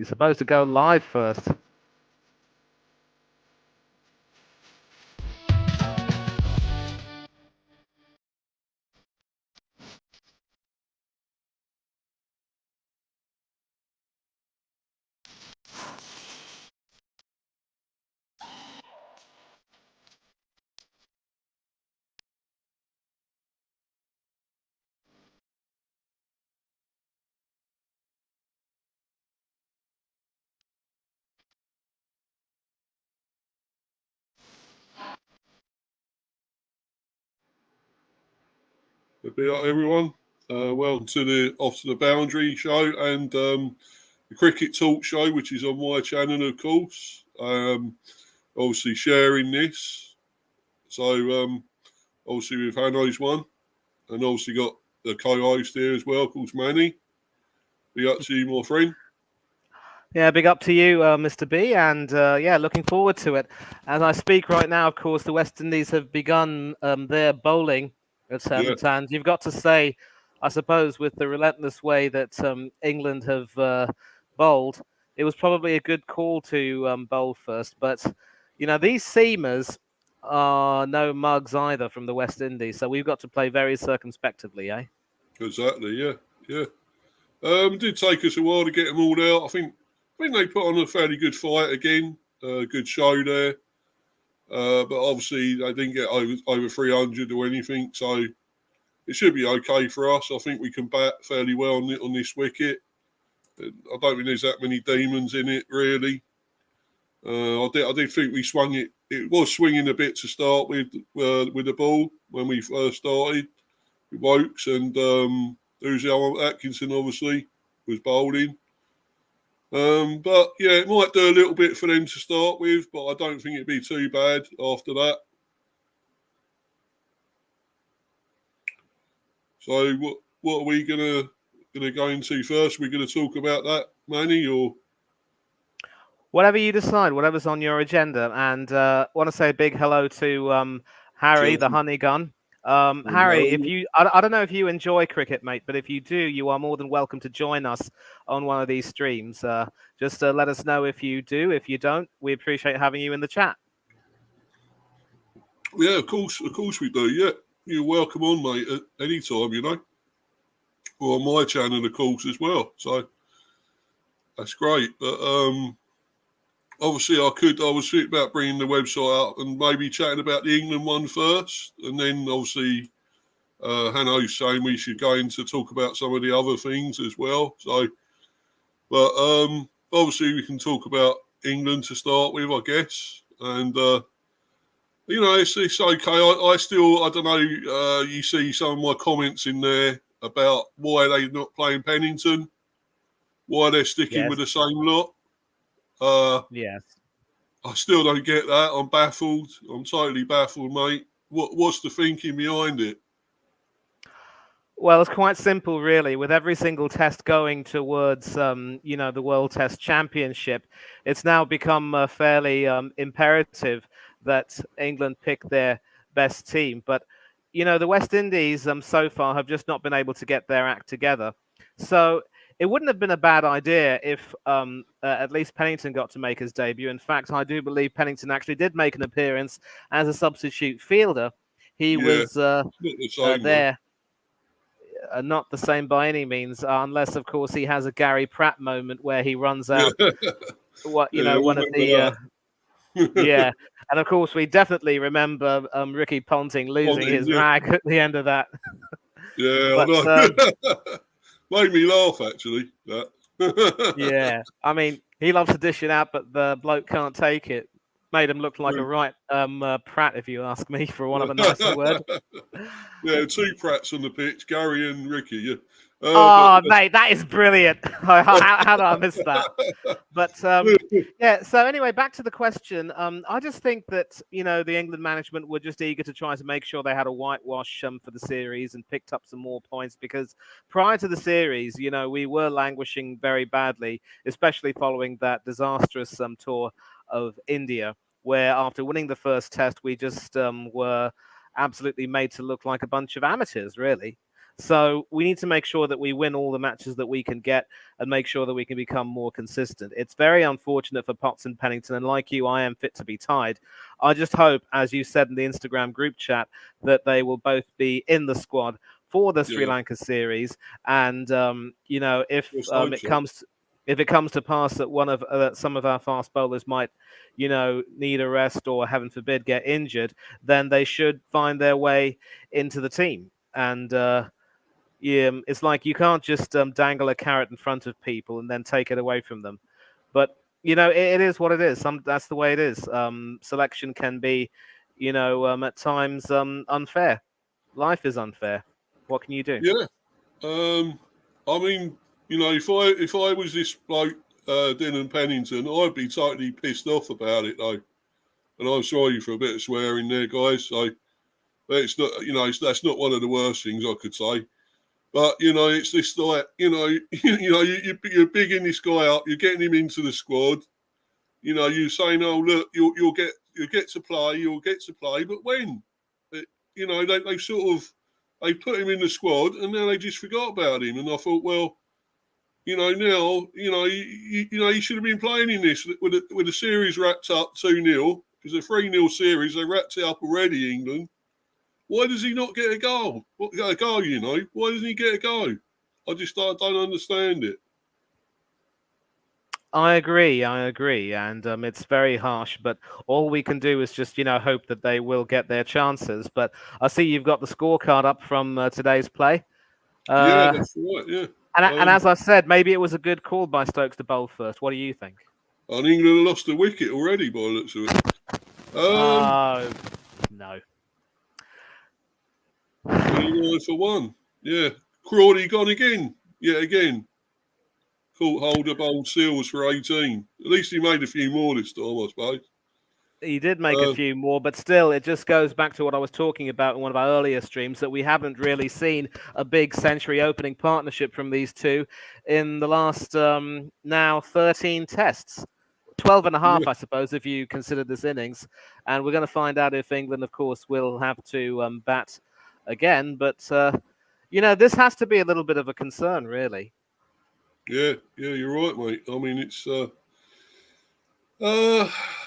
You're supposed to go live first. Be up, everyone. Welcome to the Off to the Boundary show and the Cricket Talk show, which is on my channel, of course. Obviously sharing this. So obviously with Hanno's one, and obviously got the co-host here as well, of course, Manny. Be up to you, my friend. Yeah, big up to you, Mr. B, and yeah, looking forward to it. As I speak right now, of course, the West Indies have begun their bowling attempt, and you've got to say, I suppose, with the relentless way that England have bowled, it was probably a good call to bowl first. But you know, these seamers are no mugs either from the West Indies, so we've got to play very circumspectively, eh? Exactly, yeah. It did take us a while to get them all out. I think they put on a fairly good fight again. Good show there. But obviously they didn't get over 300 or anything, so it should be okay for us. I think we can bat fairly well on this wicket. I don't think there's that many demons in it, really. I did think we swung it. It was swinging a bit to start with the ball when we first started with Wokes and who's the other Atkinson, obviously, was bowling. But yeah, it might do a little bit for them to start with, but I don't think it'd be too bad after that. So what are we gonna go into first? We're gonna talk about that, Manny, or whatever you decide, whatever's on your agenda. And want to say a big hello to Harry, the honey gun. Harry, if I don't know if you enjoy cricket, mate, but if you do, you are more than welcome to join us on one of these streams. Just let us know if you do. If you don't, we appreciate having you in the chat. Yeah, of course we do. Yeah, you're welcome on, mate, at any time, you know. Or on my channel, of course, as well. So that's great. But obviously, I was thinking about bringing the website up and maybe chatting about the England one first, and then obviously Hanno's saying we should go into talk about some of the other things as well. So, but obviously we can talk about England to start with, I guess, and. You know, it's okay. I don't know. You see some of my comments in there about why they're not playing Pennington, why they're sticking with the same lot. Yes. I still don't get that. I'm baffled. I'm totally baffled, mate. What's the thinking behind it? Well, it's quite simple, really. With every single test going towards, the World Test Championship, it's now become fairly imperative that England pick their best team. But, the West Indies so far have just not been able to get their act together. So it wouldn't have been a bad idea if at least Pennington got to make his debut. In fact, I do believe Pennington actually did make an appearance as a substitute fielder. He was there. Not the same by any means, unless, of course, he has a Gary Pratt moment where he runs out. One of the yeah, and of course we definitely remember Ricky Ponting losing his rag at the end of that. Yeah, but, I know. Made me laugh actually. That. Yeah, I mean he loves to dish it out, but the bloke can't take it. Made him look like a right Pratt, if you ask me, for want of a nicer word. Yeah, two Pratts on the pitch, Gary and Ricky. Yeah. Mate, that is brilliant. How did I miss that? But yeah, so anyway, back to the question. I just think that, the England management were just eager to try to make sure they had a whitewash for the series and picked up some more points, because prior to the series, we were languishing very badly, especially following that disastrous tour of India, where after winning the first test, we just were absolutely made to look like a bunch of amateurs, really. So we need to make sure that we win all the matches that we can get and make sure that we can become more consistent. It's very unfortunate for Potts and Pennington, and like you, I am fit to be tied. I just hope, as you said in the Instagram group chat, that they will both be in the squad for the Sri Yeah, Lanka series. And let's hope so. if it comes to pass that one of some of our fast bowlers might, need a rest or, heaven forbid, get injured, then they should find their way into the team. And it's like you can't just dangle a carrot in front of people and then take it away from them. But it is what it is. That's the way it is. Selection can be, at times unfair. Life is unfair. What can you do? Yeah. I mean, if I was this bloke, Dylan Pennington, I'd be totally pissed off about it though. And I'm sorry for a bit of swearing there, guys. So, but it's not, that's not one of the worst things I could say. But it's this like, you're bigging this guy up, you're getting him into the squad. You're saying, oh look, you'll get to play, but when? They sort of they put him in the squad and now they just forgot about him. And I thought, well, now he should have been playing in this with the series wrapped up 2-0 because a 3-0 series they wrapped it up already. England. Why does he not get a goal? Why doesn't he get a go? I don't understand it. I agree, and it's very harsh. But all we can do is just, hope that they will get their chances. But I see you've got the scorecard up from today's play. Yeah, that's right. Yeah, and as I said, maybe it was a good call by Stokes to bowl first. What do you think? And England lost a wicket already by the looks of it. No. 29 for 1. Yeah, Crawley gone again. Yet again. Caught hold of old Seals for 18. At least he made a few more this time, I suppose. He did make a few more, but still, it just goes back to what I was talking about in one of our earlier streams, that we haven't really seen a big century opening partnership from these two in the last now 13 tests. 12 and a half, I suppose, if you consider this innings. And we're going to find out if England, of course, will have to bat again. But, this has to be a little bit of a concern, really. Yeah, you're right, mate. I mean, it's it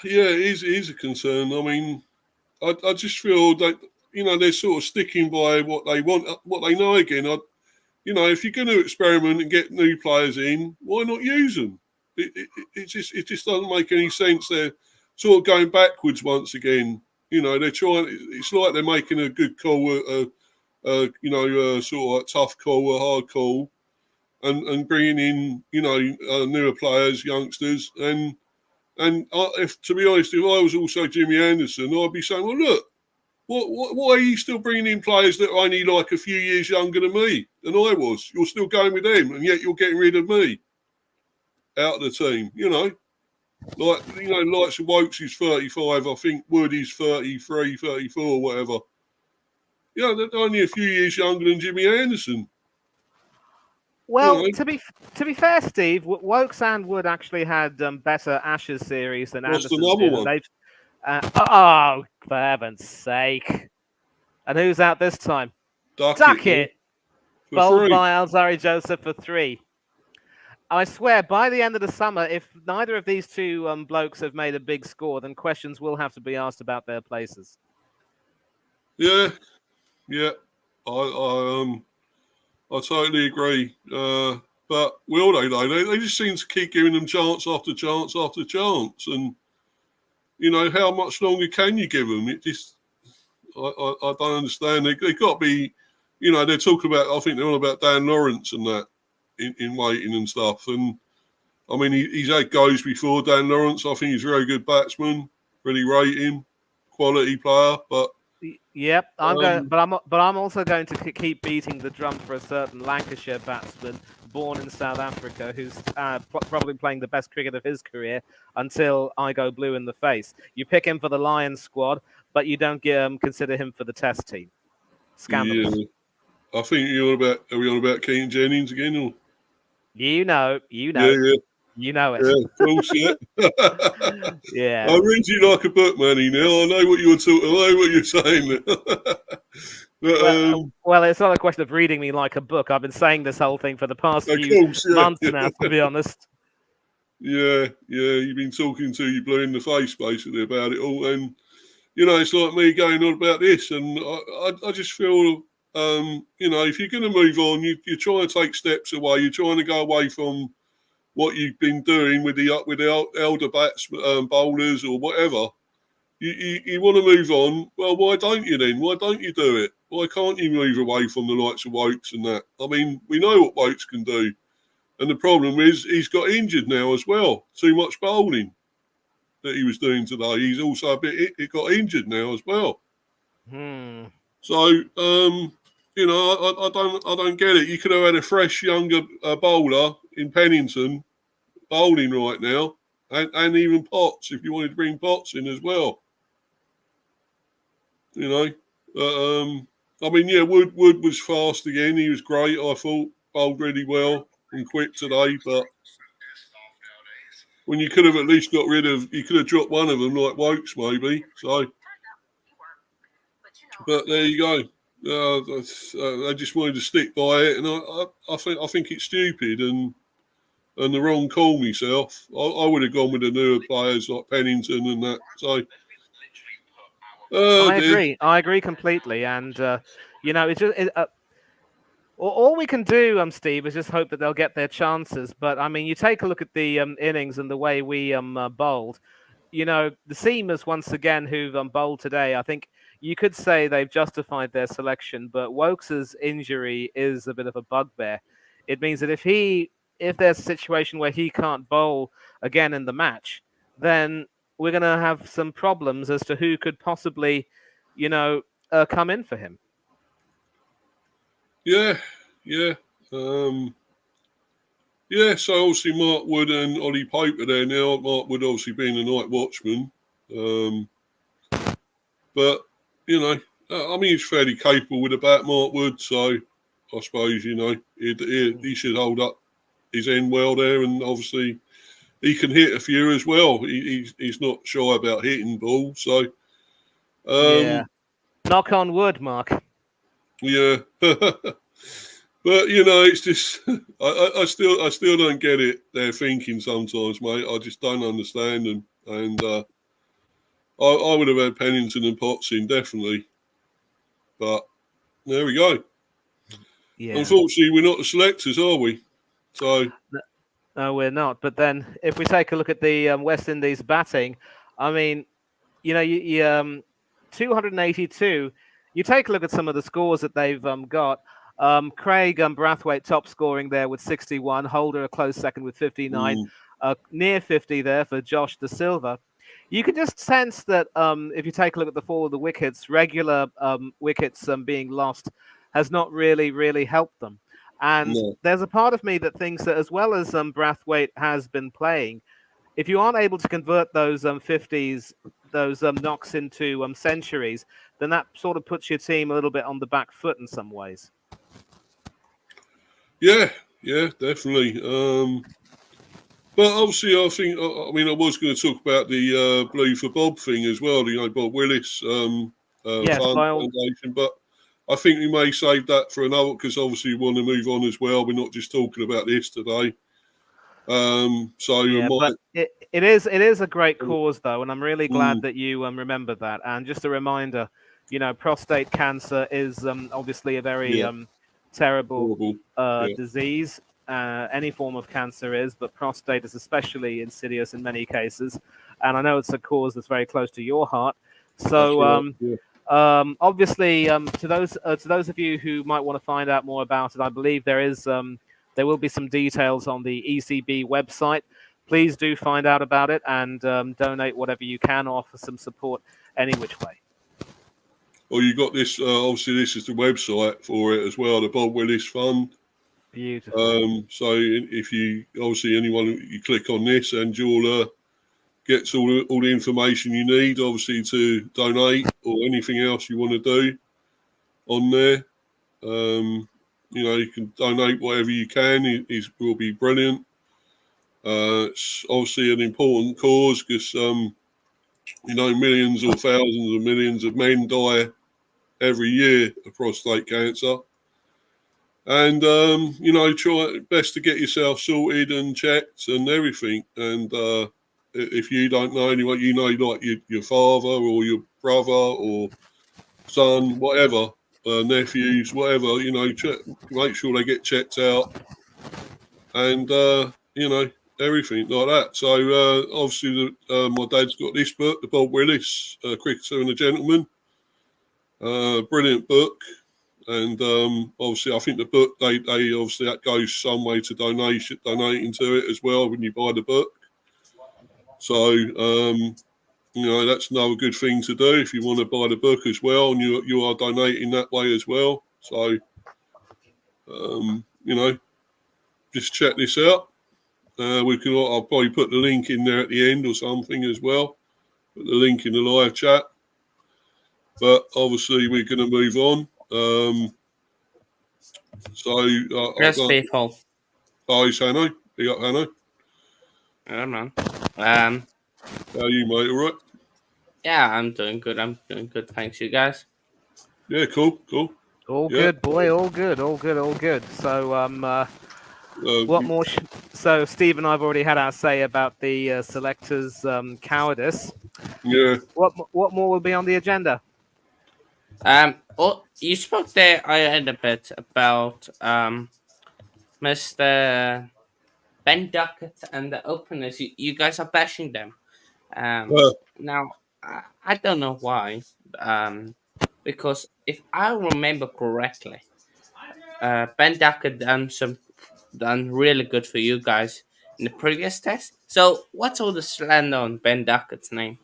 is a concern. I mean, I just feel that they're sort of sticking by what they want, what they know. Again, if you're going to experiment and get new players in, why not use them? It just doesn't make any sense. They're sort of going backwards once again. They're trying. It's like they're making a good call, sort of like tough call, a hard call. And bringing in, newer players, youngsters, and if to be honest, if I was also Jimmy Anderson, I'd be saying, well, look, why are you still bringing in players that are only like a few years younger than me than I was? You're still going with them, and yet you're getting rid of me out of the team. Likes of Wokes is 35, I think Wood is 33, 34, whatever. Yeah, they're only a few years younger than Jimmy Anderson. Well, to be fair, Steve, Wokes and Wood actually had better Ashes series than Anderson did. Oh, for heaven's sake! And who's out this time? Duckett. Bowled by Alzari Joseph for 3. I swear, by the end of the summer, if neither of these two blokes have made a big score, then questions will have to be asked about their places. Yeah. I totally agree. But will they, though? They just seem to keep giving them chance after chance after chance. And, how much longer can you give them? It just, I don't understand. They've got to be, they're talking about, I think they're all about Dan Lawrence and that in waiting and stuff. And, I mean, he's had goes before, Dan Lawrence. I think he's a very good batsman. Really rate him. Quality player. But yep, I'm also going to keep beating the drum for a certain Lancashire batsman born in South Africa who's probably playing the best cricket of his career until I go blue in the face. You pick him for the Lions squad, but you don't consider him for the Test team. Scandalous. Yeah. I think are we on about Keane Jennings again? Or? You know. Yeah. You know it. Yeah, of course, yeah. Yeah. I read you like a book, Manny. Now I know what you're saying. But, well, it's not a question of reading me like a book. I've been saying this whole thing for the past of few course, yeah. months now, to be honest. Yeah, you've been talking to you blue in the face basically about it all, and it's like me going on about this, and I just feel, if you're going to move on, you're trying to take steps away. You're trying to go away from what you've been doing with the elder bats, bowlers or whatever. You want to move on. Well, why don't you then? Why don't you do it? Why can't you move away from the likes of Wokes and that? I mean, we know what Wokes can do. And the problem is he's got injured now as well. Too much bowling that he was doing today. He's also he got injured now as well. So, I don't get it. You could have had a fresh, younger bowler in Pennington bowling right now, and even Potts if you wanted to bring Potts in as well. I mean, yeah, Wood was fast again. He was great. I thought bowled really well and quick today, but when you could have at least you could have dropped one of them like Wokes maybe. So, but there you go. I just wanted to stick by it, and I think it's stupid and the wrong call myself. I would have gone with the newer players like Pennington and that. So, I agree completely, and it's just. All we can do, Steve, is just hope that they'll get their chances. But I mean, you take a look at the innings and the way we bowled. The seamers once again who've bowled today. I think you could say they've justified their selection, but Wokes's injury is a bit of a bugbear. It means that if there's a situation where he can't bowl again in the match, then we're going to have some problems as to who could possibly, come in for him. Yeah. So obviously Mark Wood and Ollie Pope are there now. Mark Wood obviously being a night watchman. But, I mean, he's fairly capable with a bat, Mark Wood. So I suppose, he should hold up his end well there. And obviously he can hit a few as well. He's not shy about hitting balls. So, yeah. Knock on wood, Mark. Yeah. But it's just I still don't get it. They're thinking sometimes, mate. I just don't understand them. And I would have had Pennington and Potts in definitely, but there we go. Yeah. Unfortunately, we're not the selectors, are we? So no, we're not. But then, if we take a look at the West Indies batting, I mean, you 282. You take a look at some of the scores that they've got. Craig Brathwaite top scoring there with 61. Holder a close second with 59. Near 50 there for Josh De Silva. You can just sense that if you take a look at the fall of the wickets, regular wickets being lost has not really helped them. And there's a part of me that thinks that as well as Brathwaite has been playing, if you aren't able to convert those 50s, those knocks into centuries, then that sort of puts your team a little bit on the back foot in some ways. Yeah, definitely. But obviously, I was going to talk about the Blue for Bob thing as well. Bob Willis Foundation, but I think we may save that for another because obviously we want to move on as well. We're not just talking about this today. But it is a great cause though, and I'm really glad that you remember that. And just a reminder, prostate cancer is obviously a very terrible disease. Any form of cancer is, but prostate is especially insidious in many cases. And I know it's a cause that's very close to your heart. So obviously, to those of you who might want to find out more about it, I believe there will be some details on the ECB website. Please do find out about it and donate whatever you can, offer some support any which way. Well, you got this. Obviously, this is the website for it as well, the Bob Willis Fund. Beautiful. So if you you click on this and you'll get all the information you need, obviously, to donate or anything else you want to do on there. You can donate whatever you can. It will be brilliant. It's obviously an important cause because, millions or thousands of millions of men die every year of prostate cancer. And, try best to get yourself sorted and checked and everything. And if you don't know anyone, like your father or your brother or son, whatever, nephews, whatever, make sure they get checked out. And, everything like that. So, obviously, my dad's got this book, the Bob Willis, Cricketer and a Gentleman. Brilliant book. And obviously, I think the book, they obviously that goes some way to donating to it as well when you buy the book. So, that's another good thing to do if you want to buy the book as well, and you are donating that way as well. So, just check this out. I'll probably put the link in there at the end or something as well. Put the link in the live chat. But obviously, we're going to move on. Yes, people. Hi, Hanno. Big up, Hanno. Yeah, man. How are you, mate? All right? Yeah, I'm doing good. Thanks, you guys. Yeah, cool. All Yeah. good, boy. All good. So, what more? So, Steve and I've already had our say about the selectors' cowardice. Yeah. What more will be on the agenda? You spoke there. I heard a bit about Mr. Ben Duckett and the openers. You guys are bashing them. Now I don't know why. Because if I remember correctly, Ben Duckett done really good for you guys in the previous test. So what's all the slander on Ben Duckett's name?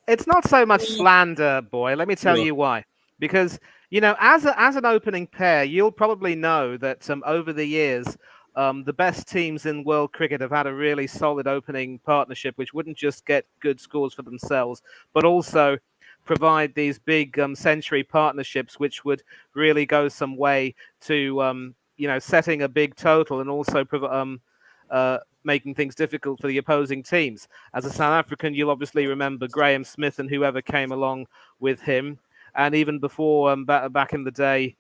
It's not so much slander, boy. Let me tell you why. Because as an opening pair, you'll probably know that over the years, the best teams in world cricket have had a really solid opening partnership, which wouldn't just get good scores for themselves, but also provide these big century partnerships, which would really go some way to setting a big total and also making things difficult for the opposing teams. As a South African, you'll obviously remember Graham Smith and whoever came along with him. And even before, back in the day,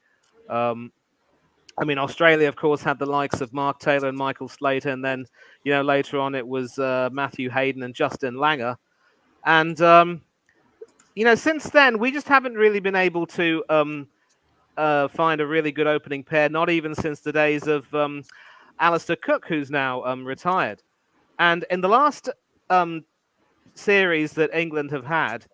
Australia, of course, had the likes of Mark Taylor and Michael Slater. And then, later on, it was Matthew Hayden and Justin Langer. And, since then, we just haven't really been able to find a really good opening pair, not even since the days of Alistair Cook, who's now retired. And in the last series that England have had,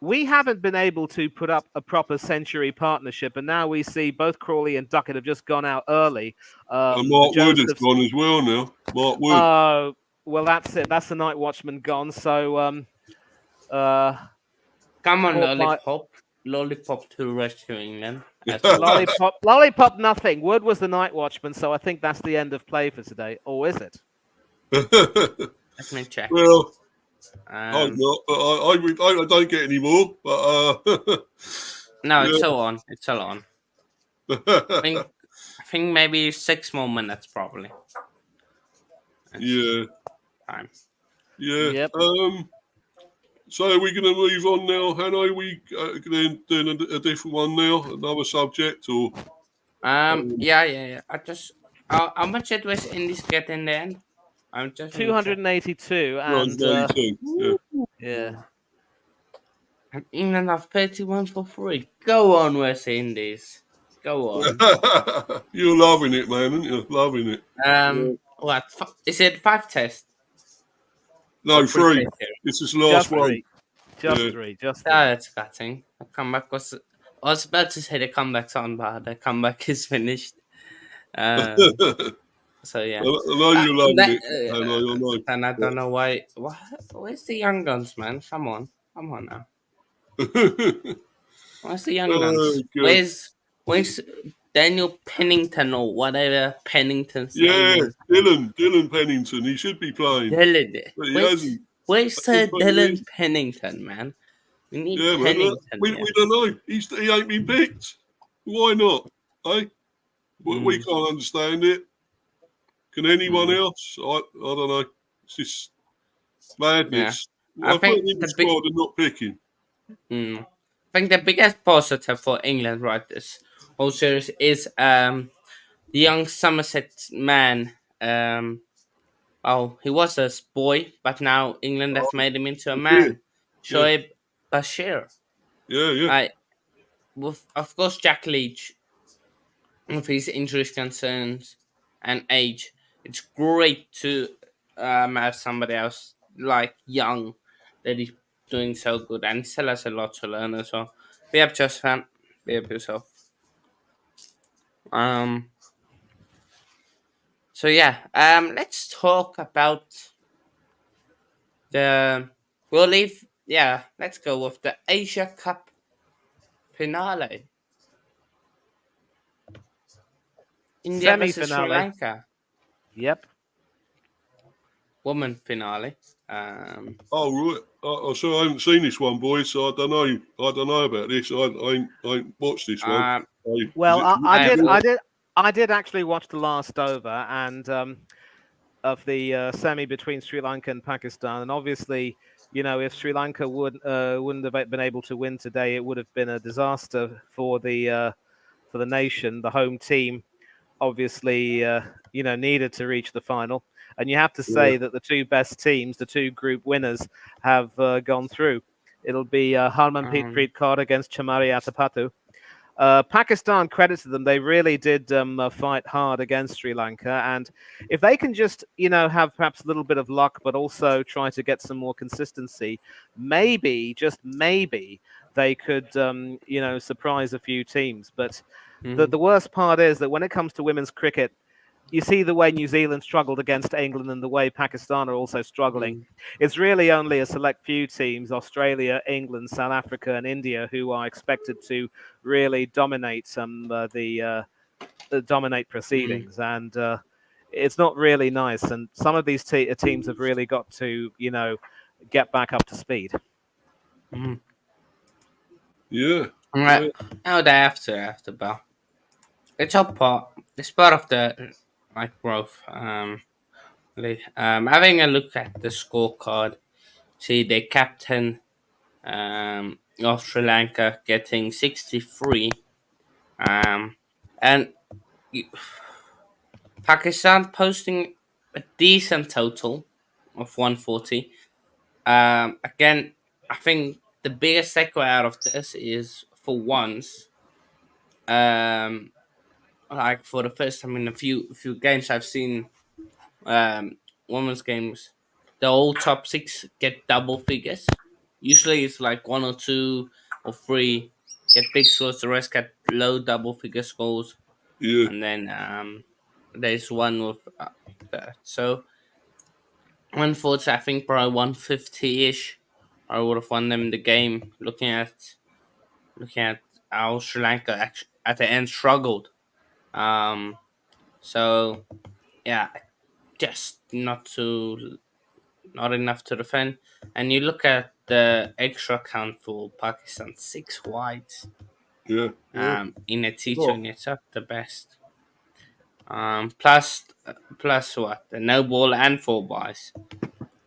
we haven't been able to put up a proper century partnership. And now we see both Crawley and Duckett have just gone out early. Mark Wood has gone as well now. Mark Wood. Oh, well, that's it. That's the night watchman gone. So, come on, Lollipop to rescuing them. Lollipop, nothing. Wood was the night watchman, so I think that's the end of play for today. Or is it? Let me check. Well, I'm not, but I don't get any more. But no, it's still on. It's still on. I think maybe 6 more minutes, probably. Yeah. Time. Yeah. Yep. So are we going to move on now, Hanno? We then doing a different one now, another subject, or? Yeah. How much it was in this get in the end? I'm just 282 and yeah. England have 31 for free. Go on, West Indies. Go on. You're loving it, man, aren't you? Loving it. What? Is it 5 tests? No, 3. This is the last one. Just three. That's cutting. The comeback was. I was about to say the comeback's on, but the comeback is finished. So yeah. I know you love it. I know. And I don't know why. Where's the young guns, man? Come on now. Where's the young guns? Where's Daniel Pennington or whatever Pennington's name is? Dylan Pennington. He should be playing. Where's Sir Dylan Pennington, man? We need Pennington. We don't know. He ain't been picked. Why not? Eh? We can't understand it. Can anyone else? I don't know. It's just madness. Yeah. I think the squad are not picking. think the biggest positive for England right this whole series is the young Somerset man. He was a boy, but now England Oh, have made him into a yeah, man. yeah, Shoaib Bashir. yeah, yeah, I with of course Jack Leach with his injuries concerns and age. It's great to have somebody else like young that is doing so good and still has a lot to learn as well. Be up, just fan. Be up yourself. Um. So yeah. Let's talk about the. We'll leave. Yeah. Let's go with the Asia Cup finale. India versus Sri Semi-finale. Lanka. Yep. Woman finale. Um. Oh right. So I haven't seen this one, boys. So I don't know. I don't know about this. I ain't watched this one. Um. Well, I have watched. I did actually watch the last over and of the semi between Sri Lanka and Pakistan, and obviously, if Sri Lanka wouldn't have been able to win today, it would have been a disaster for the nation, the home team. Obviously, needed to reach the final, and you have to Yeah, say that the two best teams, the two group winners, have gone through. It'll be Harmanpreet Kaur against Chamari Atapattu. Pakistan, credit to them, they really did fight hard against Sri Lanka. And if they can just, have perhaps a little bit of luck, but also try to get some more consistency, maybe, just maybe, they could, surprise a few teams. But the worst part is that when it comes to women's cricket, you see the way New Zealand struggled against England and the way Pakistan are also struggling. It's really only a select few teams, Australia, England, South Africa, and India, who are expected to really dominate dominate proceedings. And it's not really nice. And some of these teams have really got to, get back up to speed. yeah, Right. yeah, Now they have to bow. It's all part. It's part of the growth. Having a look at the scorecard, see the captain of Sri Lanka getting 63, and y- Pakistan posting a decent total of 140. Again, I think the biggest takeaway out of this is for once, um, like for the first time in a few games I've seen women's games, the whole top six get double figures. Usually it's like one or two or three get big scores, the rest get low double figure scores, yeah, and then there's one with that. So 140, I think probably 150 ish. I would have won them the game. Looking at how Sri Lanka actually at the end struggled. Um, so yeah, just not enough to defend. And you look at the extra count for Pakistan, 6 wides yeah, yeah. in a Oh, T20, it's not the best. Plus what? The no ball and 4 buys.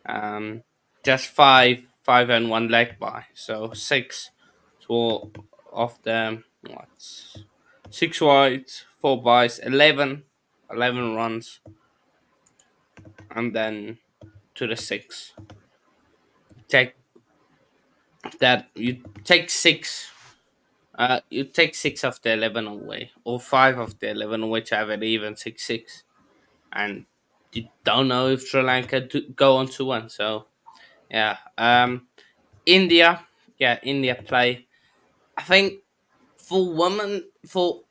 Um, just five and one leg buy. So six for of the what? 6 wides, 4 buys, 11 runs, and then to the six. Take that you take six. You take 6 of the 11 away, or 5 of the 11 away to have it even 6-6, and you don't know if Sri Lanka go on to one. So yeah, India, India play. I think for women, for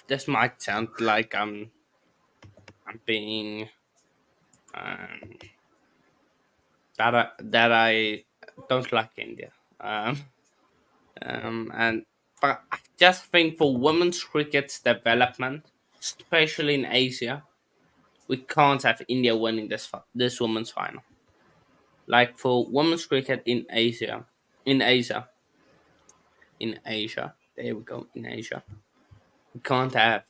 this might sound like I'm being um that I don't like India. Um, and but I just think for women's cricket's development, especially in Asia, we can't have India winning this women's final. Like for women's cricket in Asia, in Asia, there we go, in Asia, we can't have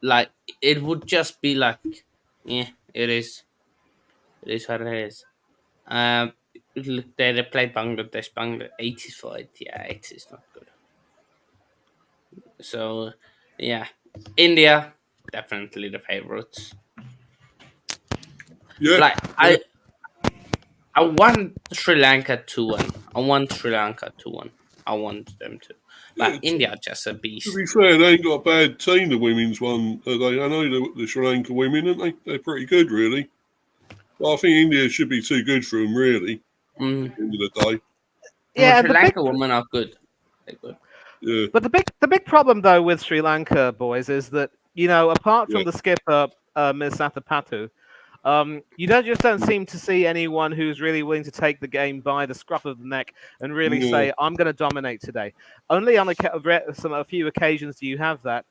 like it would just be like, yeah, it is what it is. look there, they play Bangladesh. Bangladesh 85. Yeah, 80 is not good. So, yeah, India definitely the favorites. Yeah, Like yeah. I want Sri Lanka to win. I want Sri Lanka to win. I want them to. Yeah, But India just a to be beast. fair, they ain't got a bad team, the women's one. I know the Sri Lanka women, aren't they? They're pretty good, really. But I think India should be too good for them, really, Mm. at the end of the day. Yeah, Sri Lanka women are good. They're good. Yeah, but the big problem though with Sri Lanka boys is that apart yeah. from the skipper Ms. Satapathu, you don't seem to see anyone who's really willing to take the game by the scruff of the neck and really No, say, "I'm going to dominate today." Only on a few occasions do you have that.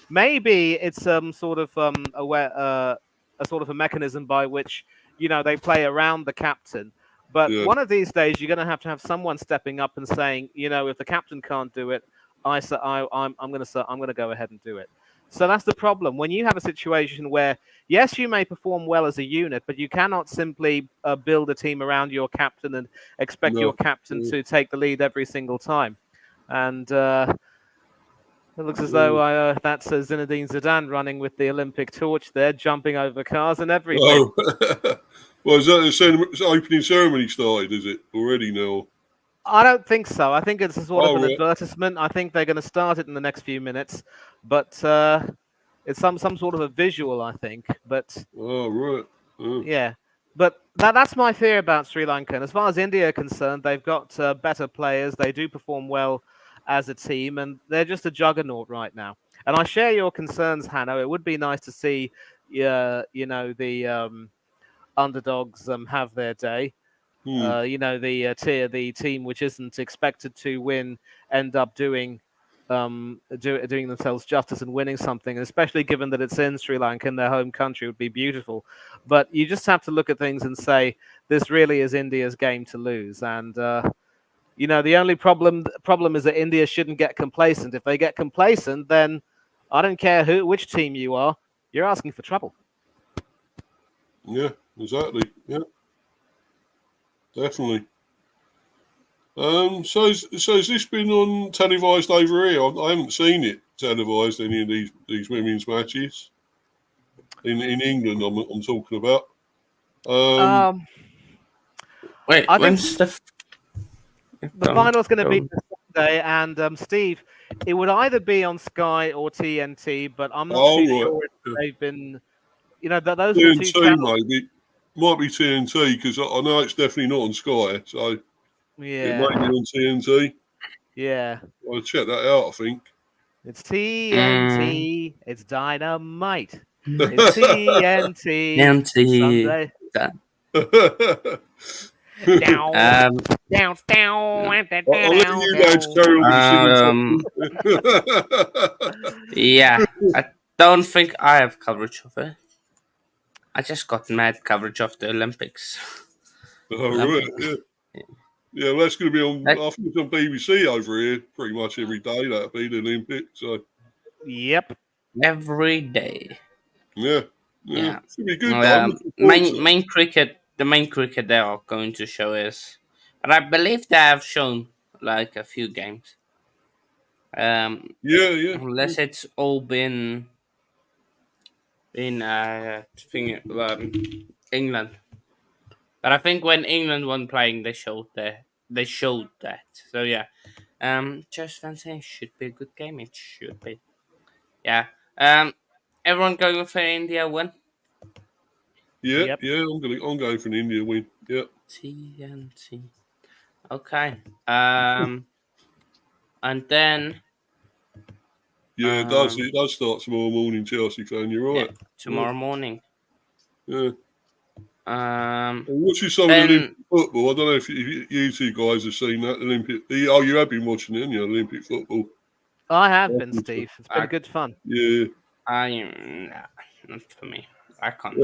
Maybe it's a sort of a mechanism by which they play around the captain. But yeah, one of these days, you're going to have someone stepping up and saying, if the captain can't do it, I'm going to go ahead and do it. So that's the problem. When you have a situation where, yes, you may perform well as a unit, but you cannot simply build a team around your captain and expect your no. captain to take the lead every single time. And it looks as though Oh, that's Zinedine Zidane running with the Olympic torch there, jumping over cars and everything. oh. Well, is that the opening ceremony started? Is it already now? I don't think so. I think it's a sort of Oh, an right. advertisement. I think they're going to start it in the next few minutes, but it's some sort of a visual, I think. But Oh, right. Oh, yeah, but that's my fear about Sri Lanka. And as far as India are concerned, they've got better players. They do perform well as a team, and they're just a juggernaut right now. And I share your concerns, Hanno. It would be nice to see, the underdogs have their day. hmm. The team which isn't expected to win end up doing themselves justice and winning something, and especially given that it's in Sri Lanka, in their home country, would be beautiful. But you just have to look at things and say this really is India's game to lose. And the only problem is that India shouldn't get complacent. If they get complacent, then I don't care which team you are, you're asking for trouble. Yeah, exactly. Yeah, definitely. So has this been on televised over here? I haven't seen it televised, any of these women's matches in England. I'm talking about. Um, Wait, I think when's the the final's going to be this Sunday, and Steve, it would either be on Sky or TNT, but I'm not too Oh, right. sure if they've been. Those are the two TNT channels. maybe. Might be TNT because I know it's definitely not on Sky, so it may be Yeah, on TNT. yeah. I'll check that out. I think. It's Mm, TNT. It's dynamite. It's TNT. empty. Sunday. That- Down, Um, down, no. down, down, I'll let down, you lads down. carry on with the singing um, yeah, I don't think I have coverage of it. I just got mad coverage of the Olympics. Oh, right. Olympics. Yeah. Yeah, well, that's going to be on. Like, I think it's on BBC over here pretty much every day. That'll be the Olympics. So Yep. every day. yeah, yeah, Yeah. it's going to be good though. I'm looking forward to it. Main cricket. The main cricket they are going to show is, but I believe they have shown like a few games. Yeah, yeah, Unless it's all been in England. But I think when England won playing, they showed that. So yeah, just fancy should be a good game. It should be. Yeah. Everyone going for India win. yeah, Yep. yeah. I'm going for an India win. Yeah, TNT. Okay. And then yeah. It does. It does start tomorrow morning, Chelsea fan. You're yeah, right. Yeah, tomorrow morning. yeah. Um, Well, watching some of the then Olympic football. I don't know if you two guys have seen that Olympic. Oh, you have been watching it, haven't you? Olympic football. I have been, Steve. It's been I good fun. Yeah. nah, not for me. I can't.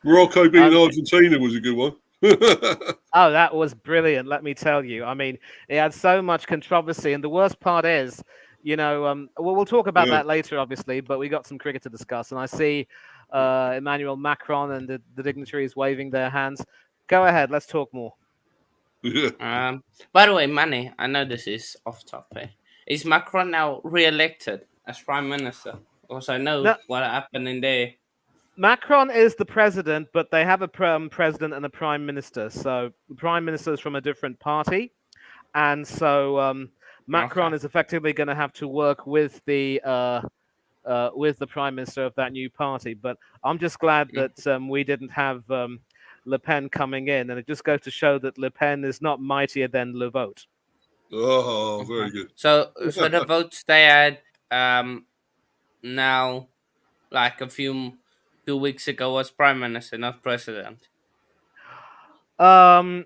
Morocco beating Um, Argentina was a good one. Oh, that was brilliant. Let me tell you. I mean, it had so much controversy, and the worst part is, we'll talk about Yeah. that later, obviously. But we got some cricket to discuss, and I see Emmanuel Macron and the dignitaries waving their hands. Go ahead. Let's talk more. Yeah. By the way, Manny, I know this is off topic. Is Macron now re-elected as prime minister? Because I know No, what happened in there. Macron is the president, but they have a president and a prime minister. So the prime minister is from a different party, and so Okay. Macron is effectively going to have to work with the prime minister of that new party. But I'm just glad Mm, that we didn't have Le Pen coming in, and it just goes to show that Le Pen is not mightier than Le Vote. Oh, okay. very good. So the votes they had now like a few weeks ago was prime minister, not president. Um,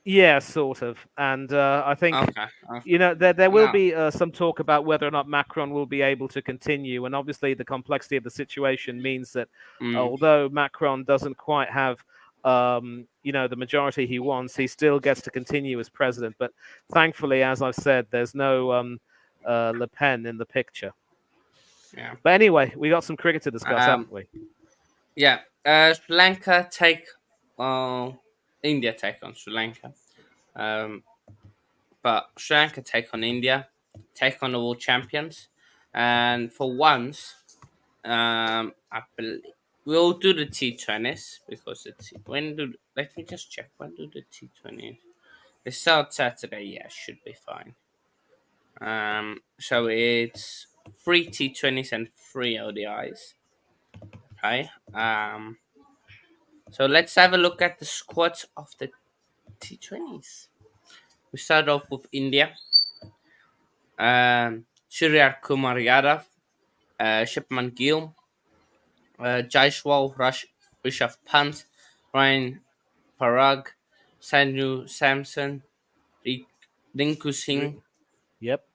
yeah, sort of, and I think Okay. there will No. be some talk about whether or not Macron will be able to continue, and obviously the complexity of the situation means that Mm, although Macron doesn't quite have the majority he wants, he still gets to continue as president. But thankfully, as I've said, there's no Le Pen in the picture. yeah. But anyway, we got some cricket to discuss, Um. haven't we? Yeah. Sri Lanka take. Uh, India take on Sri Lanka. Um. But Sri Lanka take on India, take on the world champions, and for once, I believe we'll do the T20s because it's when do let me just check when do the T20s. They start Saturday. Yeah, should be fine. So it's three T20s and three ODIs. Okay. So let's have a look at the squads of the T20s. We start off with India. Surya Kumar Yadav, Shipman Gill, Jaiswal, Rishabh Pant, Ryan Parag, Sanju Samson, Rinku Singh, Yep.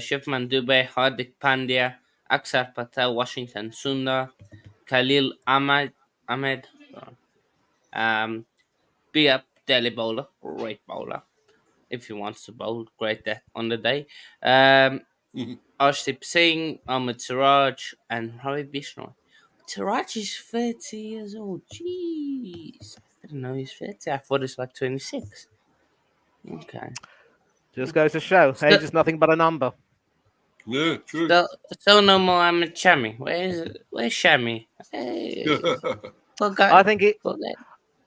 Shipman Dubey, Hardik Pandya, Aksar Patel, Washington Sundar, Khalil Ahmed, um, Biap Delhi bowler, great bowler. If he wants to bowl, great on the day. Arshdeep Singh, Ahmed Siraj, and Ravi Bishnoi. Siraj is 30 years old. Jeez. I didn't know he's 30. I thought he's like 26. Okay. Just goes to show, age Still, is nothing but a number. Yeah, true. still no more Ahmed Shami. Where's Shami? Hey, I forgot. think Forgot.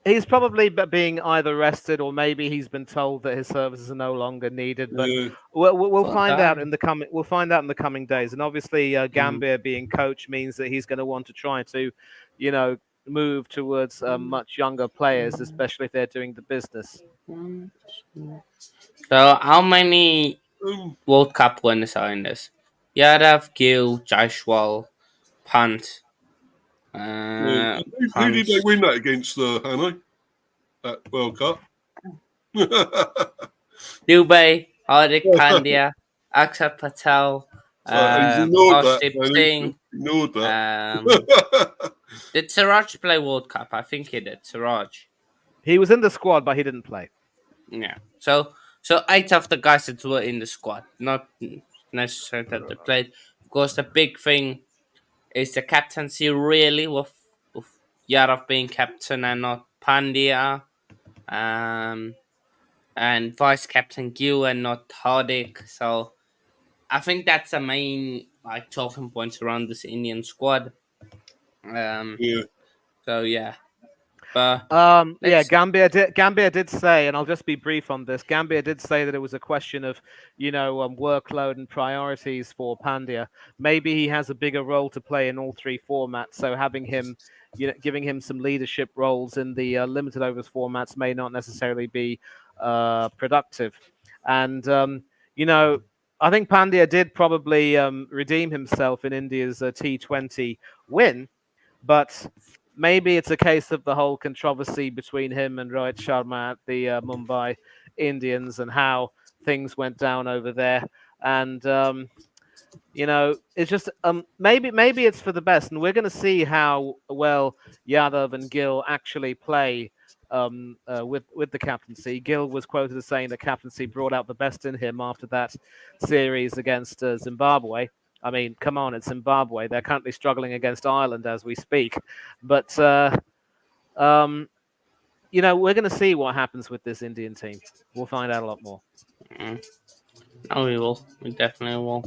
he's probably being either rested or maybe he's been told that his services are no longer needed. But Yeah. we'll find out Forgot. in the coming. We'll find out in the coming days. And obviously, Mm. Gambia being coach means that he's going to want to try to, you know, move towards much younger players, especially if they're doing the business. So, how many Um, World Cup winners are in this? Yadav, Gill, Jaiswal, Pant, yeah. Who did they Punch, win that against, Hannah? That World Cup? Dubey, Hardik Pandya, Akshar Patel, He's ignored that, Arshdeep Danny. Singh. Ignored that. Did Siraj play World Cup? I think he did. Siraj. He was in the squad, but he didn't play. Yeah. So 8 of the guys that were in the squad, not necessarily that they played. Of course, the big thing is the captaincy, really, with Yadav being captain and not Pandya. And vice captain Gill and not Hardik. So I think that's the main like talking points around this Indian squad. Yeah. So yeah, but Yeah, let's. Gambia did say, and I'll just be brief on this. Gambia did say that it was a question of, workload and priorities for Pandya. Maybe he has a bigger role to play in all three formats. So having him, giving him some leadership roles in the limited overs formats may not necessarily be productive. And I think Pandya did probably redeem himself in India's T20 win, but maybe it's a case of the whole controversy between him and Rohit Sharma at the Mumbai Indians and how things went down over there. And it's just maybe it's for the best, and we're going to see how well Yadav and Gill actually play with the captaincy. Gill was quoted as saying that captaincy brought out the best in him after that series against Zimbabwe. I mean, come on, it's Zimbabwe. They're currently struggling against Ireland as we speak. But we're going to see what happens with this Indian team. We'll find out a lot more. No, we will. We definitely will.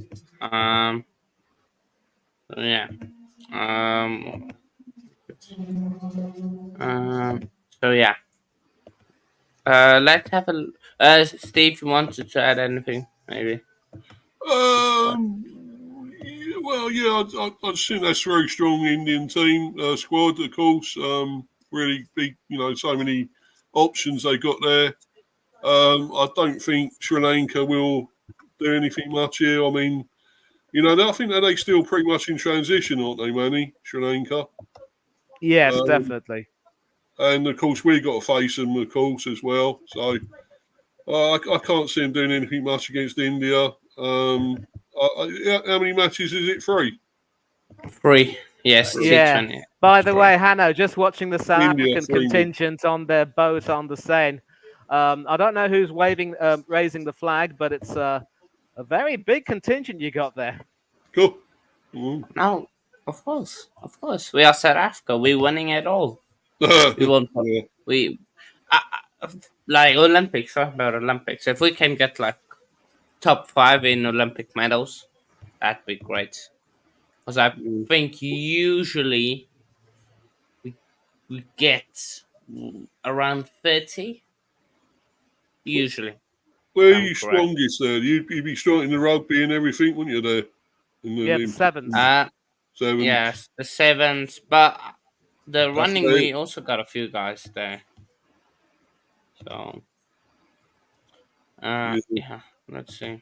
Yeah. Um. So yeah. Let's have a. Steve, you want to add anything? Maybe. Well, yeah, I just think that's a very strong Indian team squad. Of course, really big. So many options they got there. I don't think Sri Lanka will do anything much here. I mean, I think that they still pretty much in transition, aren't they, Manny? Sri Lanka. Yes, definitely. And of course, we got to face them, of course, as well. So I can't see them doing anything much against India. How many matches is it? 3? 3. Yes, yeah. T20. By the way, Hanno, just watching the South India, African contingent on their boat on the Seine. I don't know who's raising the flag, but it's a very big contingent you got there. Cool. No, of course. We are South Africa. We're winning it all. We won't. Yeah. We like Olympics. Talk about Olympics. If we can get like top 5 in Olympic medals, that'd be great. Because I think usually we get around 30. Usually. Where are you strongest there? You'd be strong in the rugby and everything, wouldn't you, there? The 7s. 7s. Yes, the 7s. But the running, we also got a few guys there. So, yeah, let's see.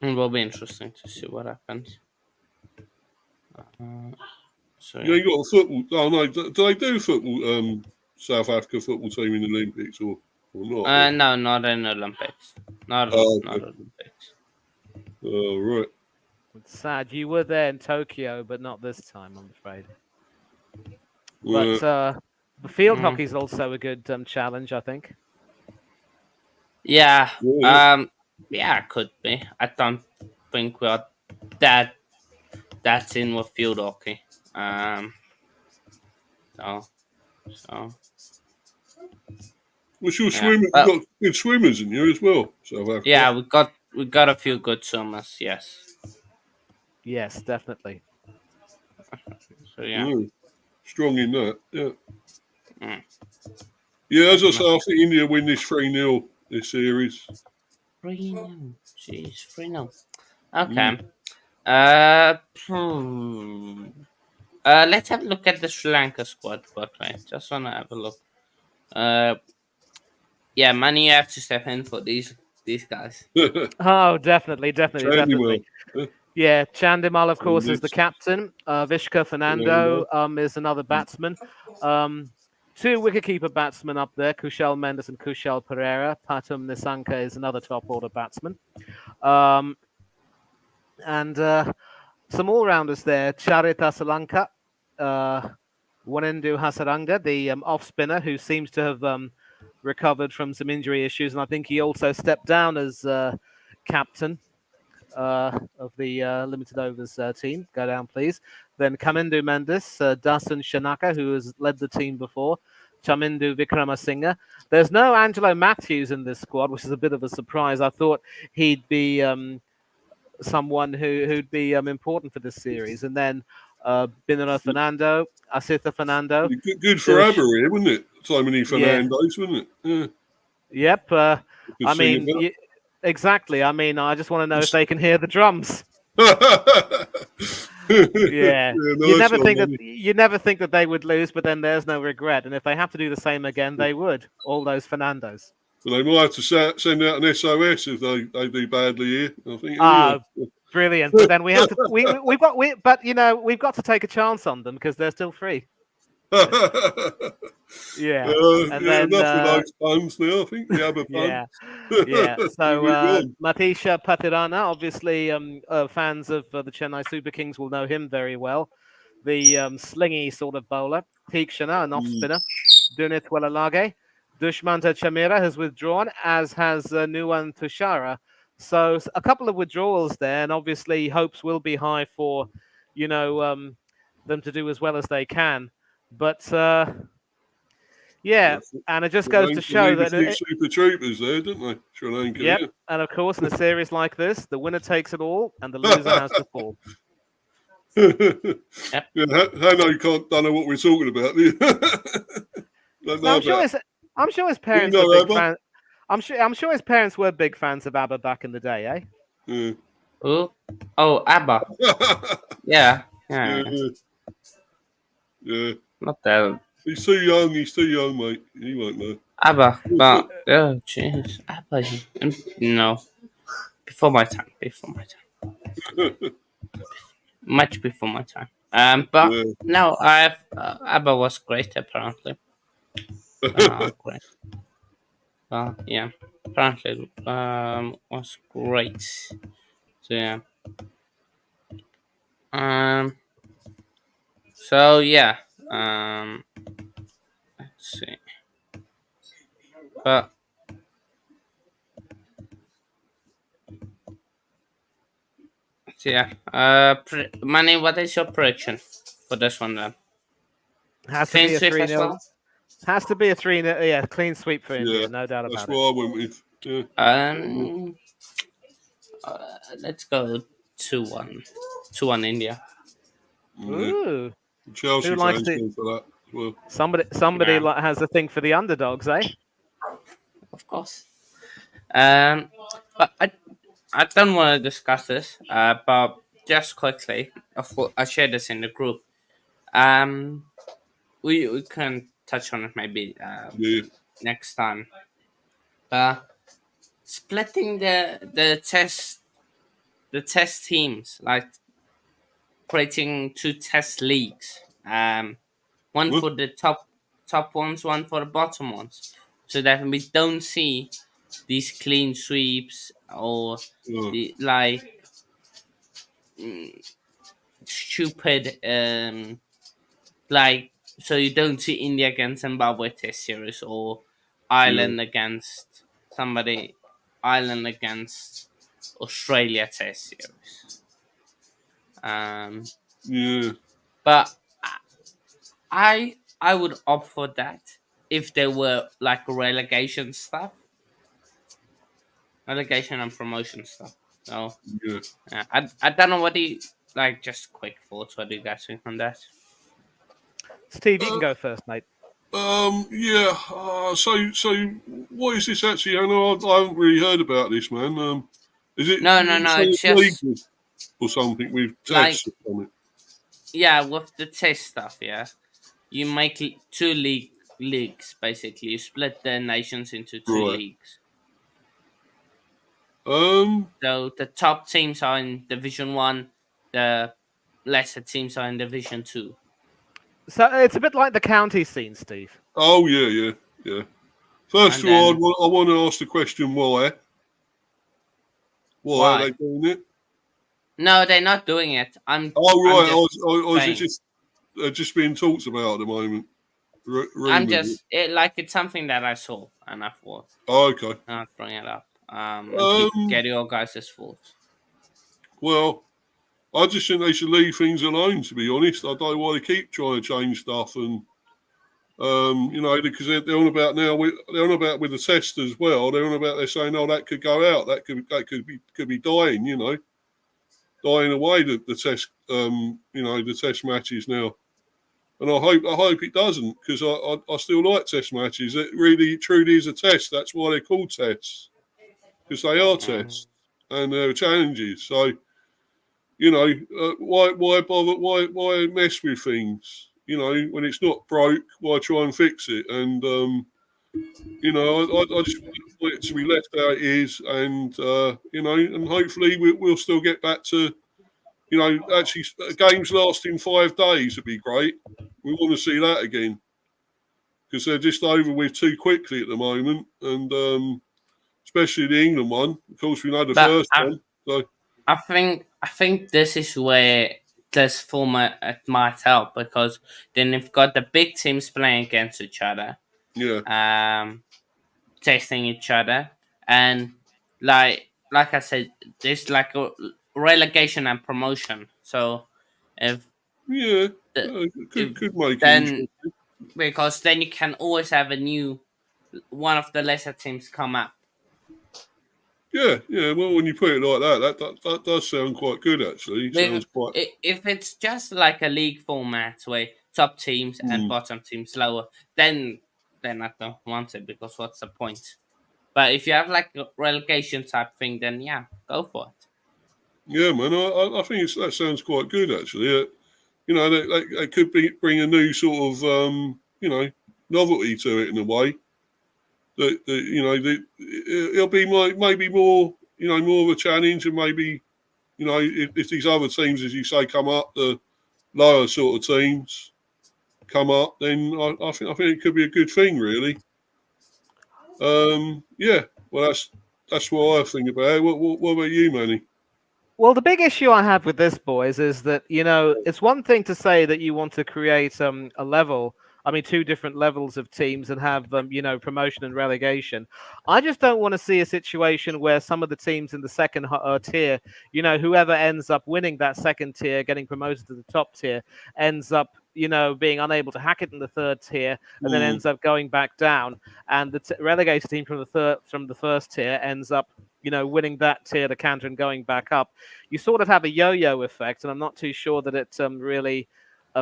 It will be interesting to see what happens. So you got a football. Oh no, do they do football? South Africa football team in the Olympics or not? No, not in Olympics. Not Olympics. Oh right. It's sad. You were there in Tokyo, but not this time, I'm afraid. But the field hockey is also a good challenge, I think. Yeah. Yeah, it could be. I don't think we're that's in with field hockey. So. Well, sure, swimming. You've got good swimmers in you as well, South Africa. Yeah, we got a few good swimmers. Yes. Yes, definitely. So yeah. Strong in that. Yeah. Yeah, as I say, I think India win this 3-0 this series. 3-0. Jeez, 3-0. Okay. Let's have a look at the Sri Lanka squad quickly. Just wanna have a look. Yeah, Manny, you have to step in for these guys. Oh, definitely. Yeah, Chandimal, of course, is the captain. Vishka Fernando is another batsman. 2 wicketkeeper batsmen up there, Kushal Mendes and Kushal Pereira. Patum Nisanka is another top-order batsman. And some all-rounders there, Charita Srilanka, Wanendu Hasaranga, the off-spinner who seems to have recovered from some injury issues, and I think he also stepped down as captain of the limited overs team. Go down, please. Then Kamindu Mendes, Dasun Shanaka, who has led the team before, Chamindu Vikramasinghe. There's no Angelo Matthews in this squad, which is a bit of a surprise. I thought he'd be someone who'd be important for this series. And then Binara Fernando, Asitha Fernando. Good for ABBA here, wouldn't it? So many Fernandos, wouldn't it? Yeah. Yep. I mean, exactly. I mean, I just want to know if they can hear the drums. Yeah. You never think that they would lose, but then there's no regret. And if they have to do the same again, they would. All those Fernandos. But they might have to send out an SOS if they do badly here. I think. Brilliant! But then we have to. We've got to take a chance on them because they're still free. Yeah. And then enough of those puns now. I think the other puns. Yeah. So Matisha Patirana, obviously, fans of the Chennai Super Kings will know him very well. The slingy sort of bowler. Tikshana, an off spinner. Dunit Walalage. Dushmanta Chamira has withdrawn, as has Nuwan Tushara. So a couple of withdrawals there, and obviously hopes will be high for, them to do as well as they can. But Yeah, and it just goes to show that. Super Troopers there, didn't they? Sri Lanka. Yep, Yeah. and of course, in a series like this, the winner takes it all, and the loser has to fall. Yep. Yeah, Hanno don't know what we're talking about. I'm sure his parents were big fans. I'm sure his parents were big fans of ABBA back in the day, eh? Yeah. Oh, ABBA. Yeah. Not that. He's too young. He's too young, mate. He won't know. ABBA, but oh jeez, ABBA. No, before my time. Much before my time. But Yeah. no, ABBA was great apparently. Great. Yeah, apparently was great. So yeah. So yeah. Let's see. But yeah. Manny, what is your prediction for this one then? Has to be a 3-0. Well? Has to be a 3-0. Yeah, clean sweep for India, no doubt about it. That's what I went with. Yeah. Let's go 2-1. 2-1 India. Ooh. Chelsea fans going for that as well. Somebody has a thing for the underdogs, eh? Of course. But I don't want to discuss this. But just quickly, of course, I shared this in the group. We can touch on it maybe next time. Splitting the test teams, like creating 2 test leagues. One for the top ones, one for the bottom ones, so that we don't see these clean sweeps or the stupid so you don't see India against Zimbabwe test series or Ireland against somebody, Ireland against Australia test series. But I would opt for that if there were like relegation stuff, relegation and promotion stuff. So I don't know what do you like. Just quick thoughts. What do you guys think on that? Steve, you can go first, mate. So what is this actually? I know I haven't really heard about this, man. Is it no? It's just or something with tests on it. Yeah, with the test stuff. Yeah, you make 2 leagues basically. You split the nations into 2 leagues. So the top teams are in Division 1. The lesser teams are in Division 2. So it's a bit like the county scene, Steve. Oh yeah. First of all, I want to ask the question why. Why are they doing it? No, they're not doing it. Or is it just being talked about at the moment? It's something that I saw and I thought. Oh, okay. I'll bring it up. Get your guys' thoughts. Well, I just think they should leave things alone. To be honest, I don't know why they keep trying to change stuff, and because they're on about now. They're on about with the test as well. They're on about they're saying, "Oh, that could go out. That could be dying." Dying away the test. The test matches now, and I hope it doesn't, because I still like test matches. It really truly is a test. That's why they're called tests, because they are tests and they're challenges. So. Why bother? Why mess with things? When it's not broke, why try and fix it? And I just want it to be left how it is, and and hopefully we'll still get back to, actually games lasting 5 days would be great. We want to see that again, because they're just over with too quickly at the moment, and especially the England one. Of course, we know the first one. So. I think this is where this format might help, because then you've got the big teams playing against each other, testing each other, and like I said, there's like a relegation and promotion. So if could make it interesting. because then you can always have one of the lesser teams come up. Yeah. Well, when you put it like that does sound quite good, actually. Sounds quite. If it's just like a league format where top teams and bottom teams lower, then I don't want it, because what's the point? But if you have like a relegation type thing, then yeah, go for it. Yeah, man. I think that sounds quite good, actually. They could bring a new sort of novelty to it in a way. It'll be maybe more more of a challenge, and maybe if these other teams, as you say, come up, the lower sort of teams come up, then I think it could be a good thing, really. Yeah. Well, that's what I think about it. What about you, Manny? Well, the big issue I have with this, boys, is that, it's one thing to say that you want to create a level, two different levels of teams and have, promotion and relegation. I just don't want to see a situation where some of the teams in the second tier, whoever ends up winning that second tier, getting promoted to the top tier, ends up, being unable to hack it in the third tier, and then ends up going back down, and the relegated team from the first tier ends up winning that tier to counter and going back up. You sort of have a yo-yo effect, and I'm not too sure that it really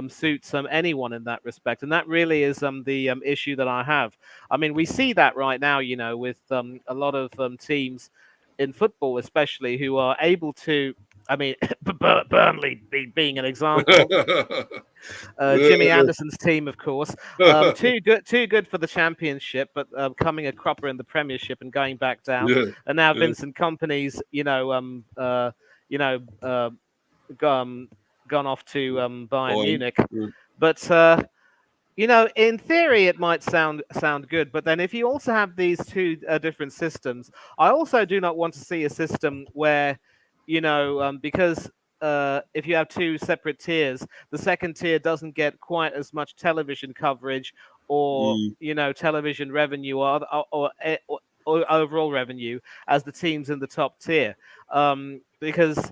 suits anyone in that respect. And that really is the issue that I have. We see that right now, with a lot of teams in football, especially, who are able to. Burnley being an example. Jimmy Anderson's team, of course, too good for the Championship, but coming a cropper in the Premiership and going back down. Yeah. And now Vincent Kompany's, gone off to Bayern Munich. Yeah. But in theory, it might sound good, but then if you also have these two different systems, I also do not want to see a system where, because if you have two separate tiers, the second tier doesn't get quite as much television coverage or television revenue or overall revenue as the teams in the top tier, because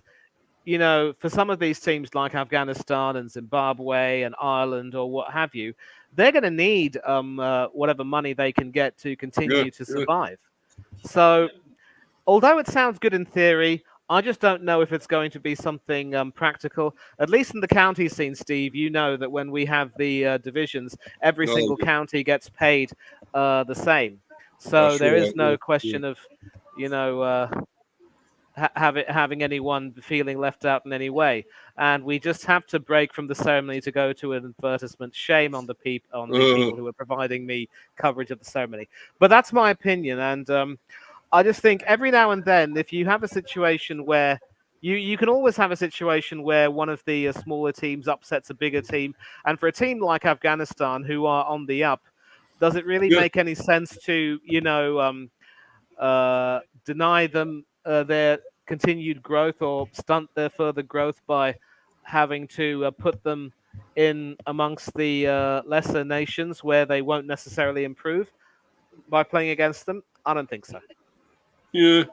for some of these teams like Afghanistan and Zimbabwe and Ireland or what have you, they're going to need whatever money they can get to continue to survive. So, although it sounds good in theory, I just don't know if it's going to be something practical. At least in the county scene, Steve, you know that when we have the divisions, every single county gets paid the same. So there is no question of, having anyone feeling left out in any way, and we just have to break from the ceremony to go to an advertisement. Shame on the people who are providing me coverage of the ceremony. But that's my opinion, and I just think every now and then, if you have a situation where you can always have a situation where one of the smaller teams upsets a bigger team, and for a team like Afghanistan who are on the up, does it really make any sense to deny them their continued growth or stunt their further growth by having to put them in amongst the lesser nations where they won't necessarily improve by playing against them? I don't think so. Yeah.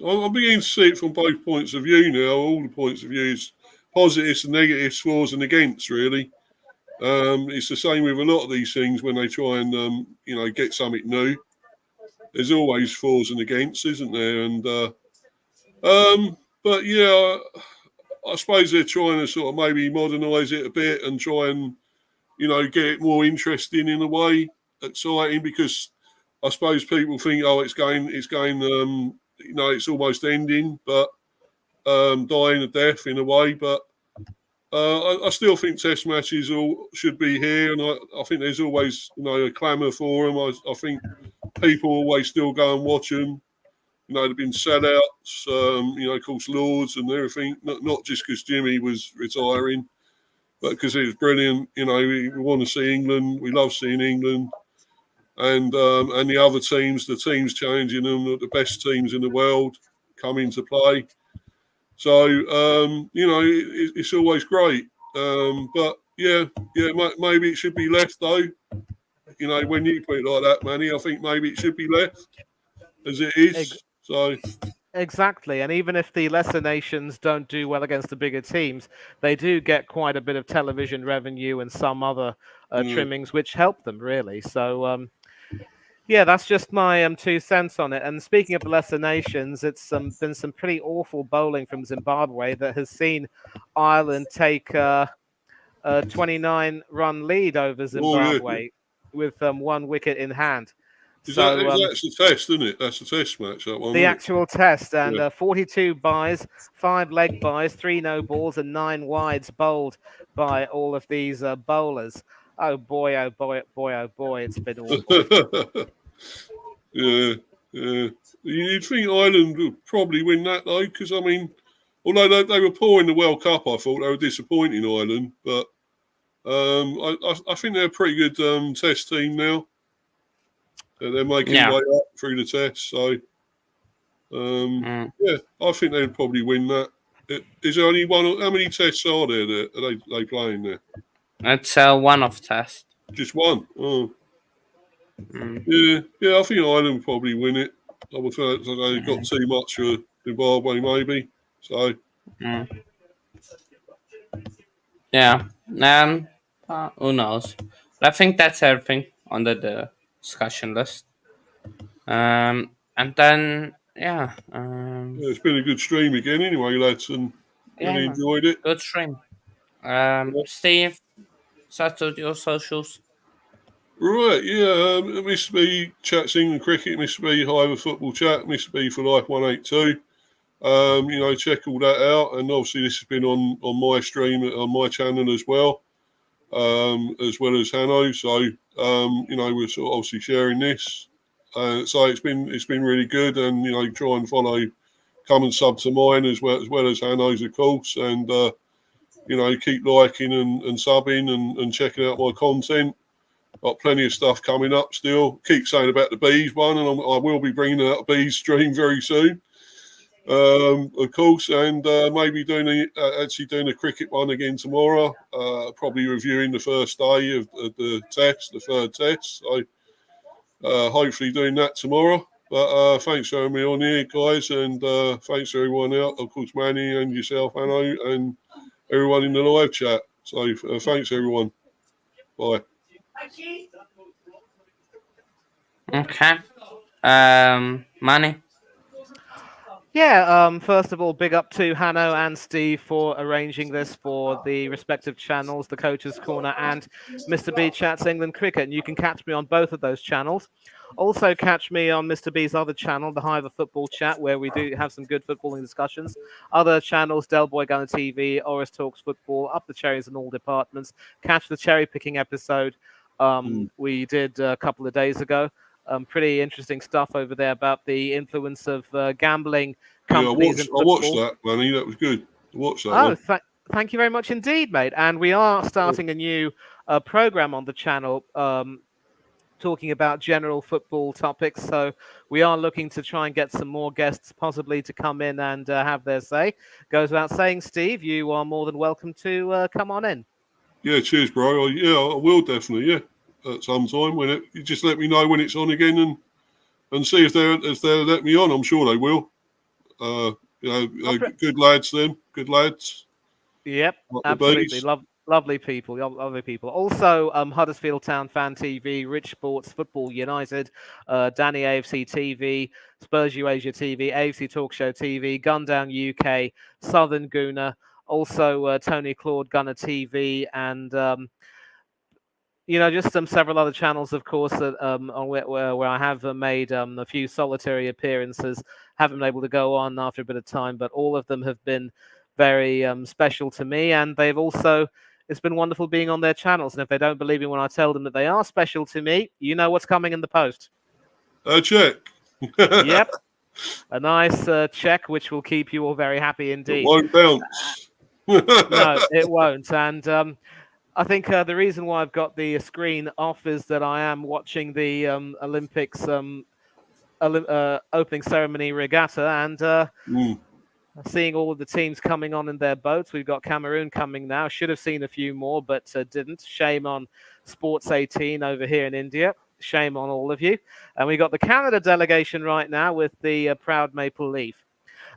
I'm beginning to see it from both points of view now. All the points of views, positives and negatives, fors and against, really. It's the same with a lot of these things when they try and get something new. There's always fors and against, isn't there? And but yeah, I suppose they're trying to sort of maybe modernise it a bit and try and get it more interesting in a way, exciting, because I suppose people think, it's going, it's almost ending, but dying a death in a way. But I still think Test matches should be here, and I think there's always a clamour for them. I think people always still go and watch them. They've been sellouts, of course, Lords and everything. Not just because Jimmy was retiring, but because it was brilliant. We want to see England. We love seeing England. And the other teams, the teams changing them, the best teams in the world come into play. So, it's always great. But, maybe it should be left, though. When you put it like that, Manny, I think maybe it should be left as it is. So Exactly, and even if the lesser nations don't do well against the bigger teams, they do get quite a bit of television revenue and some other Yeah. trimmings, which help them really. So, yeah, that's just my 2 cents on it. And speaking of the lesser nations, it's been some pretty awful bowling from Zimbabwe that has seen Ireland take a 29-run lead over Oh yeah. Zimbabwe with 1 wicket in hand. Is So that's the test, isn't it? That's the test match, that one, the isn't it? actual test, and Yeah. 42 byes, 5 leg byes, 3 no balls, and 9 wides bowled by all of these bowlers. Oh boy, oh boy, boy, oh boy, it's been awful. Yeah, yeah. You'd think Ireland would probably win that though, because I mean, although they were poor in the World Cup, I thought they were disappointing Ireland, but I think they're a pretty good test team now. They're making their way up through the test, so yeah, I think they'd probably win that. Is there only one? How many tests are there? Are they playing there? It's one off test. Just one. Oh. Yeah. I think Ireland will probably win it. I would say they've got too much for Zimbabwe, maybe. So. Yeah. Who knows? I think that's everything under the discussion list. And then Yeah, it's been a good stream again, anyway, lads, and really enjoyed it. Good stream. Steve, start your socials. Right, yeah, Mr. B chats England cricket, Mr. B Hiver football chat, Mr. B for life 182. Check all that out, and obviously this has been on my stream on my channel as well as Hanno. So we're sort of obviously sharing this. So it's been really good, and try and follow, come and sub to mine as well as Hanno's, of course, and keep liking and subbing and checking out my content. Got plenty of stuff coming up still. Keep saying about the bees one, and I will be bringing out a bees stream very soon, of course, and maybe doing a cricket one again tomorrow. Probably reviewing the first day of the test, the third test. So hopefully doing that tomorrow. But thanks for having me on here, guys, and thanks to everyone out, of course, Manny and yourself, Hanno, and everyone in the live chat. So thanks, everyone. Bye. Okay. Manny. Yeah, first of all, big up to Hanno and Steve for arranging this for the respective channels, the Coach's Corner and Mr. B Chats England Cricket. And you can catch me on both of those channels. Also, catch me on Mr. B's other channel, the Hiver Football Chat, where we do have some good footballing discussions. Other channels, Del Boy Gunner TV, Oris Talks Football, Up the Cherries in all departments. Catch the cherry picking episode we did a couple of days ago. Pretty interesting stuff over there about the influence of gambling companies in football. I watched that, Manny. That was good. I watched that. Thank you very much indeed, mate. And we are starting a new program on the channel talking about general football topics. So we are looking to try and get some more guests possibly to come in and have their say. Goes without saying, Steve, you are more than welcome to come on in. Yeah, cheers, bro. I will definitely, at some time. When you just let me know when it's on again and see if they'll let me on. I'm sure they will. Good lads, them. Good lads. Yep, absolutely. Lovely people. Lovely people. Also, Huddersfield Town Fan TV, Rich Sports Football United, Danny AFC TV, Spurs Asia TV, AFC Talk Show TV, Gundown UK, Southern Gooner, also Tony Claude Gunner TV, and just several other channels, of course, that on where I have made a few solitary appearances. Haven't been able to go on after a bit of time, but all of them have been very special to me, and they've also. It's been wonderful being on their channels, and if they don't believe me when I tell them that they are special to me, you know what's coming in the post. A check. Yep, a nice check, which will keep you all very happy indeed. It won't bounce. No, it won't, and. I think the reason why I've got the screen off is that I am watching the Olympics opening ceremony regatta and seeing all of the teams coming on in their boats. We've got Cameroon coming now. Should have seen a few more, but didn't. Shame on Sports 18 over here in India. Shame on all of you. And we got the Canada delegation right now with the proud maple leaf.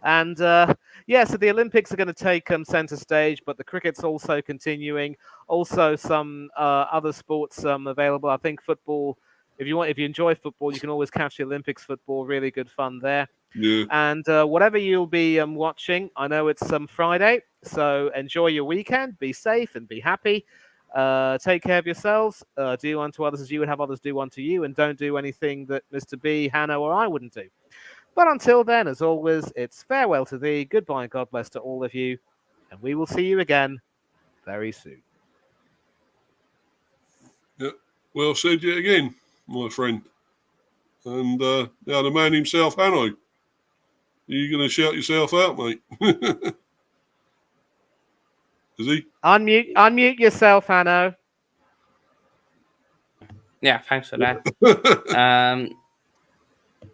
And yeah, so the Olympics are going to take center stage, but the cricket's also continuing. Also, some other sports available. I think football. If you enjoy football, you can always catch the Olympics football. Really good fun there. Yeah. And whatever you'll be watching, I know it's Friday, so enjoy your weekend. Be safe and be happy. Take care of yourselves. Do unto others as you would have others do unto you, and don't do anything that Mr. B, Hannah, or I wouldn't do. But until then, as always, it's farewell to thee, goodbye, and God bless to all of you, and we will see you again very soon. Yeah. Well said yet again, my friend. And now the man himself, Hanno. You're going to shout yourself out, mate. Is he? Unmute yourself, Hanno. Yeah, thanks for that.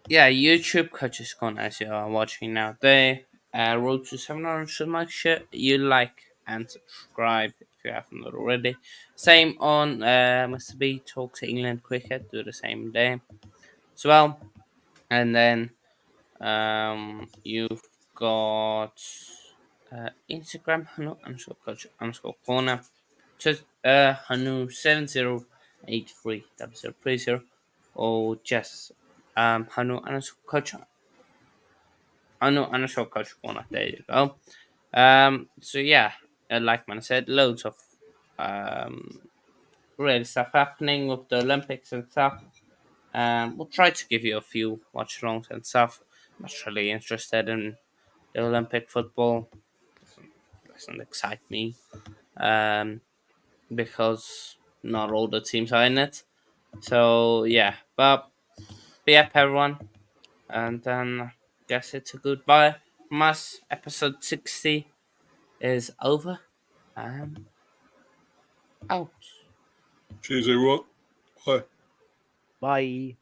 Yeah, YouTube Coaches Corner, as you are watching now. They road to 700, so make sure you like and subscribe if you haven't already. Same on Mr. B Talks England Cricket, do the same day as well. And then you've got Instagram, Hanu underscore coach underscore corner, just Hanu70830030, or just Hanu underscore coach underscore coach corner. There you go. So yeah, like man said, loads of really stuff happening with the Olympics and stuff. We'll try to give you a few watch alongs and stuff. Not really interested in the Olympic football. Doesn't excite me. Because not all the teams are in it. So yeah, but yep, everyone, and then I guess it's a goodbye from us. Episode 60 is over. Out. Cheers, everyone. Bye. Bye.